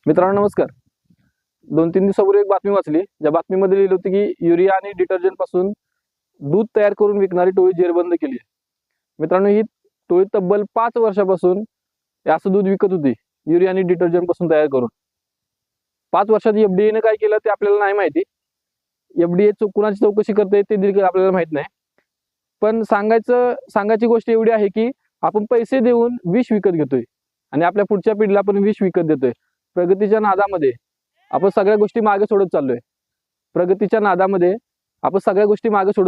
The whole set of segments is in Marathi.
मित्रांनो नमस्कार. 2-3 दिवसापूर्वी एक बातमी वाचली. ज्या बातमीमध्ये लिहिलं होतं की युरिया आणि डिटर्जंट पासून दूध तयार करून विकणारी टोळी जेरबंद केली आहे. मित्रांनो, ही टोळी तब्बल 5 वर्षापासून असं दूध विकत होती, युरिया आणि डिटर्जंट पासून तयार करून. 5 वर्षात एफडीएने काय केलं ते आपल्याला नाही माहिती. एफडीए कुणाची चौकशी करते ते देखील आपल्याला माहित नाही. पण सांगायची गोष्ट एवढी आहे की आपण पैसे देऊन विष विकत घेतोय आणि आपल्या पुढच्या पिढीला आपण विष विकत देतोय. प्रगतीच्या नादामध्ये आपण सगळ्या गोष्टी मागे सोडत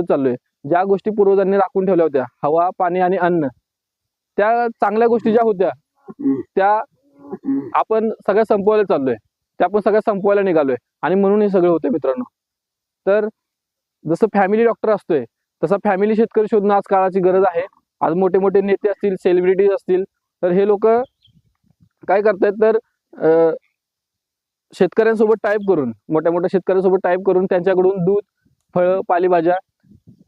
चाललोय. ज्या गोष्टी पूर्वजांनी राखून ठेवल्या होत्या, हवा, पाणी आणि अन्न, त्या चांगल्या गोष्टी ज्या होत्या त्या आपण सगळ्या संपवायला चाललोय. त्या आपण सगळ्या संपवायला निघालोय आणि म्हणून हे सगळं होतंय मित्रांनो. तर जसं फॅमिली डॉक्टर असतोय तसा फॅमिली शेतकरी शोधणं आज काळाची गरज आहे. आज मोठे मोठे नेते असतील, सेलिब्रिटीज असतील, तर हे लोक काय करतायत तर शेतकऱ्यांसोबत टाईप करून, मोठ्या मोठ्या शेतकऱ्यांसोबत टाईप करून त्यांच्याकडून दूध, फळं, पालेभाज्या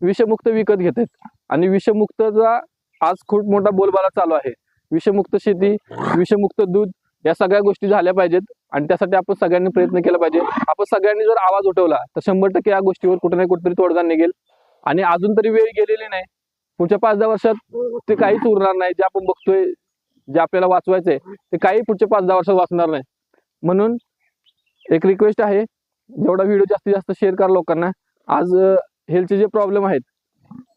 विषमुक्त विकत घेत आहेत. आणि विषमुक्तचा आज खूप मोठा बोलबाला चालू आहे. विषमुक्त शेती, विषमुक्त दूध या सगळ्या गोष्टी झाल्या पाहिजेत आणि त्यासाठी आपण सगळ्यांनी प्रयत्न केला पाहिजे. आपण सगळ्यांनी जर आवाज उठवला तर 100% या गोष्टीवर कुठे ना कुठेतरी तोडगा निघेल. आणि अजून तरी वेळ गेलेली नाही. पुढच्या 5-10 वर्षात ते काहीच उरणार नाही. जे आपण बघतोय, जे आपल्याला वाचवायचंय ते काही पुढच्या 5-10 वर्षात वाचणार नाही. म्हणून एक रिक्वेस्ट आहे, जेवढा व्हिडिओ जास्तीत जास्त शेअर करा लोकांना. आज हेल्थचे जे प्रॉब्लेम आहेत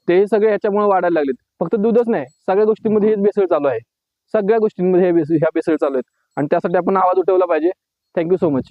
ते सगळे याच्यामुळे वाढायला लागलेत. फक्त दूधच नाही, सगळ्या गोष्टींमध्ये हेच भेसळ चालू आहे. सगळ्या गोष्टींमध्ये ह्या भेसळ चालू आहेत आणि त्यासाठी आपण आवाज उठवला पाहिजे. Thank you so much.